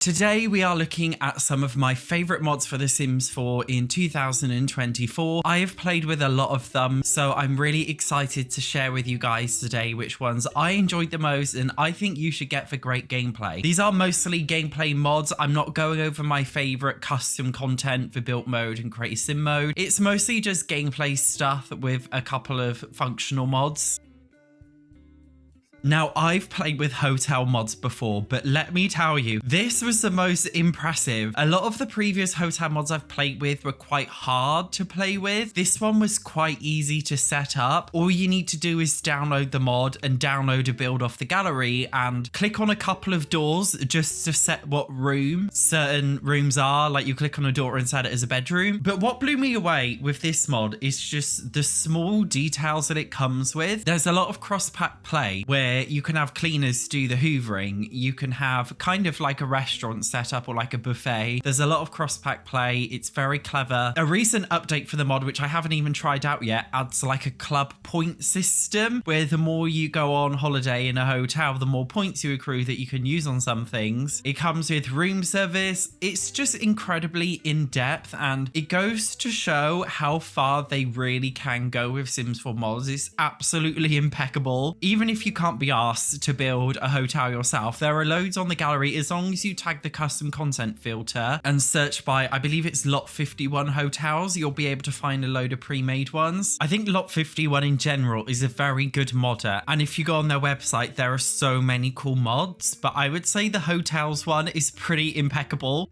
Today we are looking at some of my favourite mods for The Sims 4 in 2024. I have played with a lot of them, so I'm really excited to share with you guys today which ones I enjoyed the most and I think you should get for great gameplay. These are mostly gameplay mods. I'm not going over my favourite custom content for built mode and create sim mode. It's mostly just gameplay stuff with a couple of functional mods. Now, I've played with hotel mods before, but let me tell you, this was the most impressive. A lot of the previous hotel mods I've played with were quite hard to play with. This one was quite easy to set up. All you need to do is download the mod and download a build off the gallery and click on a couple of doors just to set what room certain rooms are. Like you click on a door and set it as a bedroom. But what blew me away with this mod is just the small details that it comes with. There's a lot of cross-pack play where you can have cleaners do the hoovering. You can have kind of like a restaurant setup or like a buffet. There's a lot of cross-pack play. It's very clever. A recent update for the mod, which I haven't even tried out yet, adds like a club point system where the more you go on holiday in a hotel, the more points you accrue that you can use on some things. It comes with room service. It's just incredibly in-depth and it goes to show how far they really can go with Sims 4 mods. It's absolutely impeccable. Even if you can't be asked to build a hotel yourself, there are loads on the gallery. As long as you tag the custom content filter and search by, I believe it's lot 51 hotels, you'll be able to find a load of pre-made ones. I think lot 51 in general is a very good modder, and if you go on their website there are so many cool mods, but I would say the hotels one is pretty impeccable.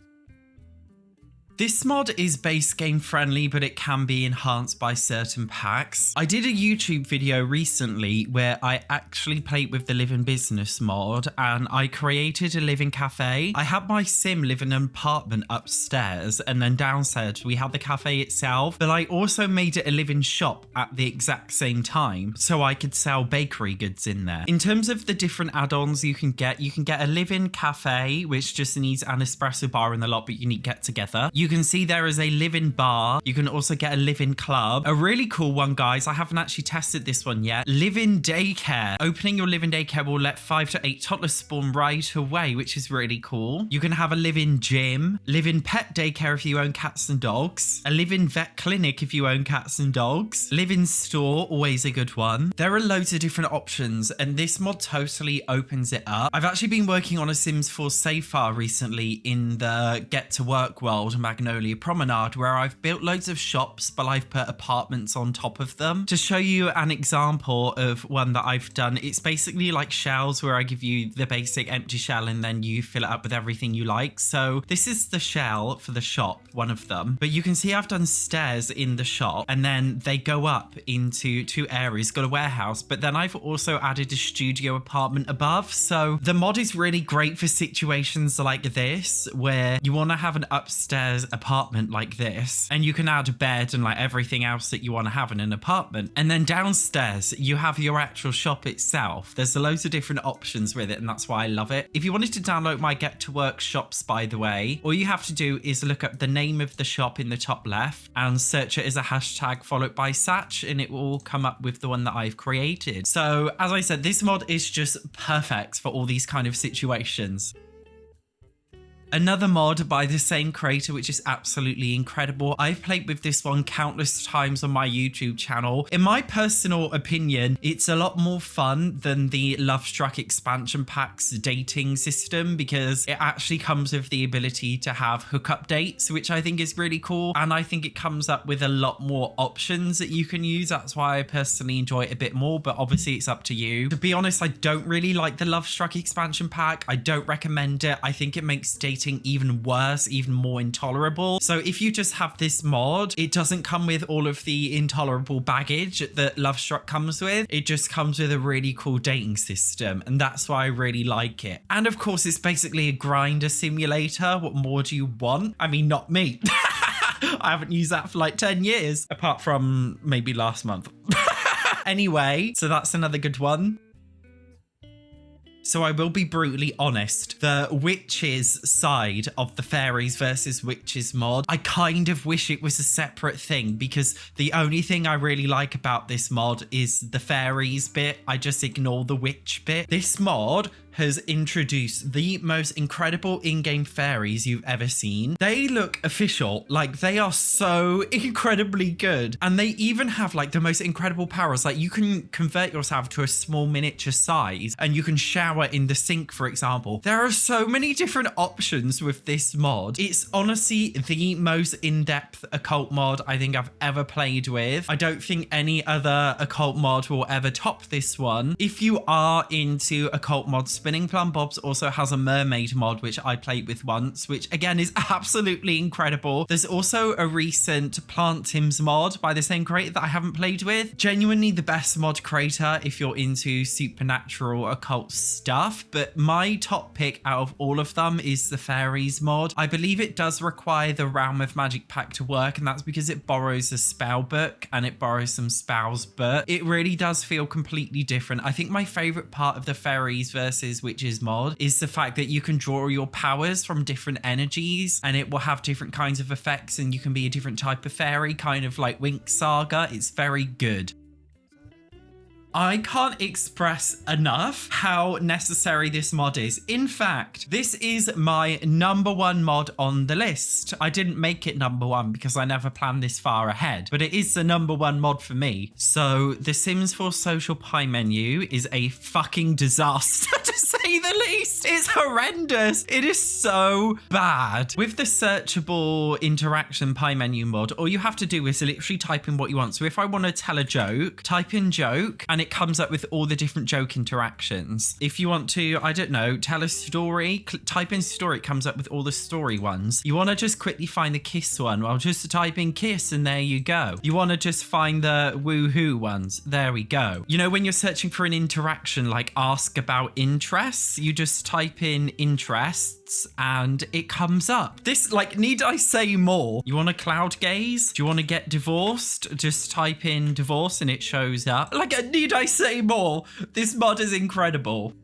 This mod is base game friendly, but it can be enhanced by certain packs. I did a YouTube video recently where I actually played with the live-in business mod and I created a living cafe. I had my sim live in an apartment upstairs and then downstairs we had the cafe itself, but I also made it a living shop at the exact same time so I could sell bakery goods in there. In terms of the different add-ons you can get a live-in cafe, which just needs an espresso bar in the lot, but you need to get together. You can see there is a live-in bar. You can also get a live-in club. A really cool one, guys. I haven't actually tested this one yet. Live-in daycare. Opening your live-in daycare will let 5 to 8 toddlers spawn right away, which is really cool. You can have a live-in gym, live-in pet daycare if you own cats and dogs, a live-in vet clinic if you own cats and dogs, live-in store, always a good one. There are loads of different options, and this mod totally opens it up. I've actually been working on a Sims 4 save file recently in the Get to Work world, Magnolia Promenade, where I've built loads of shops, but I've put apartments on top of them. To show you an example of one that I've done, it's basically like shells where I give you the basic empty shell and then you fill it up with everything you like. So this is the shell for the shop, one of them, but you can see I've done stairs in the shop and then they go up into 2 areas, got a warehouse, but then I've also added a studio apartment above. So the mod is really great for situations like this where you want to have an upstairs apartment like this and you can add a bed and like everything else that you want to have in an apartment, and then downstairs you have your actual shop itself. There's loads of different options with it and that's why I love it. If you wanted to download my Get to Work shops, by the way, all you have to do is look up the name of the shop in the top left and search it as a hashtag followed by Satch and it will come up with the one that I've created. So as I said, this mod is just perfect for all these kind of situations. Another mod by the same creator, which is absolutely incredible. I've played with this one countless times on my YouTube channel. In my personal opinion, it's a lot more fun than the Love Struck expansion pack's dating system because it actually comes with the ability to have hookup dates, which I think is really cool. And I think it comes up with a lot more options that you can use. That's why I personally enjoy it a bit more, but obviously it's up to you. To be honest, I don't really like the Love Struck expansion pack. I don't recommend it. I think it makes dating even worse, even more intolerable. So if you just have this mod, it doesn't come with all of the intolerable baggage that Love Struck comes with. It just comes with a really cool dating system, and that's why I really like it. And of course, it's basically a grinder simulator. What more do you want? I mean, not me. I haven't used that for like 10 years, apart from maybe last month. Anyway, so that's another good one. So I will be brutally honest, the witches side of the fairies versus witches mod, I kind of wish it was a separate thing because the only thing I really like about this mod is the fairies bit. I just ignore the witch bit. This mod has introduced the most incredible in-game fairies you've ever seen. They look official, like they are so incredibly good. And they even have like the most incredible powers. Like you can convert yourself to a small miniature size and you can shower in the sink, for example. There are so many different options with this mod. It's honestly the most in-depth occult mod I think I've ever played with. I don't think any other occult mod will ever top this one. If you are into occult mods, Spinning Plum Bob's also has a mermaid mod, which I played with once, which again is absolutely incredible. There's also a recent Plant Sims mod by the same creator that I haven't played with. Genuinely the best mod creator if you're into supernatural occult stuff, but my top pick out of all of them is the Fairies mod. I believe it does require the Realm of Magic pack to work, and that's because it borrows a spell book and it borrows some spells, but it really does feel completely different. I think my favorite part of the Fairies versus Witches mod is the fact that you can draw your powers from different energies and it will have different kinds of effects and you can be a different type of fairy, kind of like Wink Saga. It's very good. I can't express enough how necessary this mod is. In fact, this is my #1 mod on the list. I didn't make it #1 because I never planned this far ahead, but it is the #1 mod for me. So the Sims 4 social pie menu is a fucking disaster to say the least. It's horrendous. It is so bad. With the searchable interaction pie menu mod, all you have to do is literally type in what you want. So if I want to tell a joke, type in joke and it comes up with all the different joke interactions. If you want to, I don't know, tell a story, type in story, it comes up with all the story ones. You want to just quickly find the kiss one, well, just type in kiss and there you go. You want to just find the woohoo ones, there we go. You know, when you're searching for an interaction like ask about interests, you just type in interests and it comes up. This, like, need I say more? You want to cloud gaze? Do you want to get divorced? Just type in divorce and it shows up. Like, need I say more? This mod is incredible.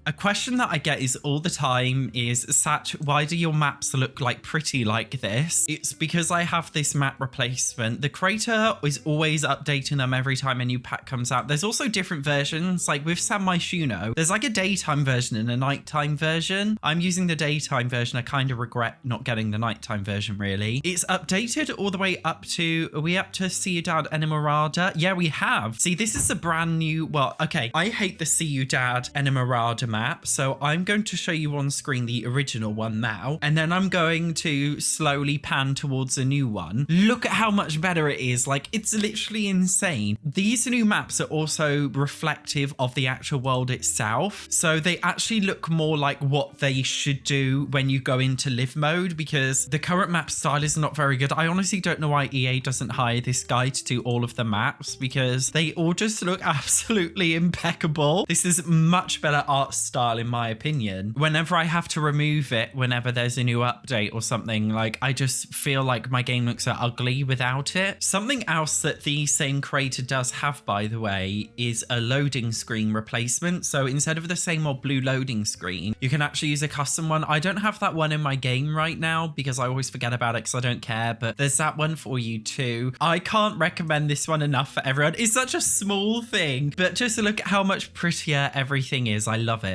A question that I get is all the time is, Satch, why do your maps look like pretty like this? It's because I have this map replacement. The creator is always updating them every time a new pack comes out. There's also different versions, like with San Myshuno, there's like a daytime version and a nighttime version. I'm using the daytime version. I kind of regret not getting the nighttime version, really. It's updated all the way up to, are we up to Ciudad Enamorada? Yeah, we have. See, this is a brand new, well, okay, I hate the Ciudad Enamorada map, so I'm going to show you on screen the original one now, and then I'm going to slowly pan towards a new one. Look at how much better it is. Like, it's literally insane. These new maps are also reflective of the actual world itself, so they actually look more like what they should do when you go into live mode, because the current map style is not very good. I honestly don't know why EA doesn't hire this guy to do all of the maps, because they all just look absolutely impeccable. This is much better art style in my opinion. Whenever I have to remove it, whenever there's a new update or something, like, I just feel like my game looks so ugly without it. Something else that the same creator does have, by the way, is a loading screen replacement. So instead of the same old blue loading screen, you can actually use a custom one. I don't have that one in my game right now because I always forget about it because I don't care, but there's that one for you too. I can't recommend this one enough for everyone. It's such a small thing, but just look at how much prettier everything is. I love it.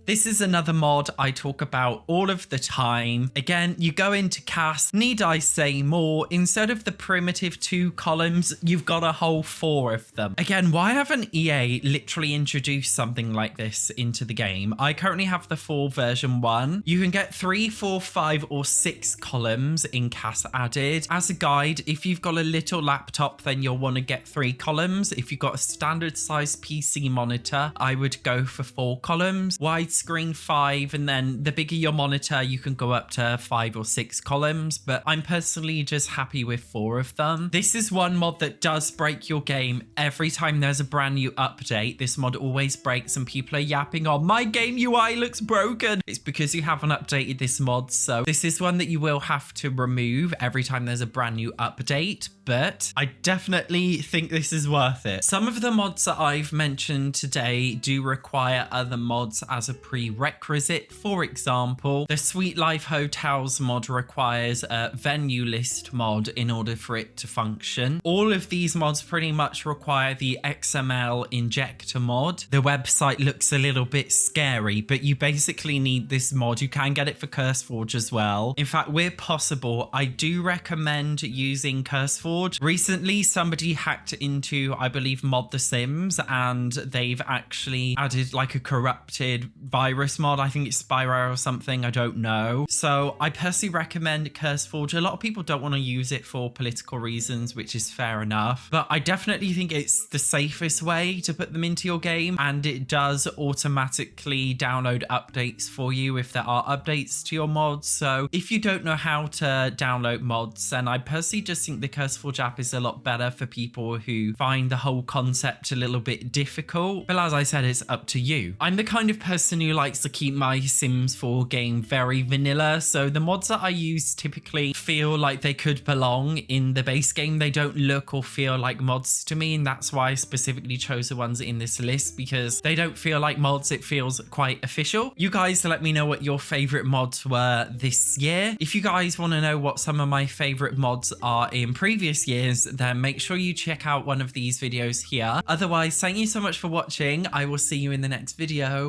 This is another mod I talk about all of the time. Again, you go into cast, need I say more? Instead of the primitive 2 columns, you've got a whole 4 of them. Again, why haven't EA literally introduced something like this into the game? I currently have the 4 version 1. You can get 3, 4, 5 or 6 columns in cast added. As a guide, if you've got a little laptop, then you'll want to get 3 columns. If you've got a standard size PC monitor, I would go for 4 columns. Widescreen 5, and then the bigger your monitor, you can go up to 5 or 6 columns, but I'm personally just happy with 4 of them. This is one mod that does break your game every time there's a brand new update. This mod always breaks and people are yapping on, my game UI looks broken. It's because you haven't updated this mod, so this is one that you will have to remove every time there's a brand new update, but I definitely think this is worth it. Some of the mods that I've mentioned today do require other mods as a prerequisite. For example, the Sweet Life Hotels mod requires a venue list mod in order for it to function. All of these mods pretty much require the XML injector mod. The website looks a little bit scary, but you basically need this mod. You can get it for CurseForge as well. In fact, where possible, I do recommend using CurseForge. Recently, somebody hacked into, I believe, Mod the Sims, and they've actually added like a corrupted virus mod. I think it's Spyro or something. I don't know. So I personally recommend CurseForge. A lot of people don't want to use it for political reasons, which is fair enough. But I definitely think it's the safest way to put them into your game, and it does automatically download updates for you if there are updates to your mods. So if you don't know how to download mods, then I personally just think the CurseForge app is a lot better for people who find the whole concept a little bit difficult. But as I said, it's up to you. I'm the kind of person who likes to keep my Sims 4 game very vanilla, so the mods that I use typically feel like they could belong in the base game. They don't look or feel like mods to me, and that's why I specifically chose the ones in this list, because they don't feel like mods. It feels quite official. You guys let me know what your favorite mods were this year. If you guys want to know what some of my favorite mods are in previous years, then make sure you check out one of these videos here. Otherwise, thank you so much for watching. I will see you in the next video.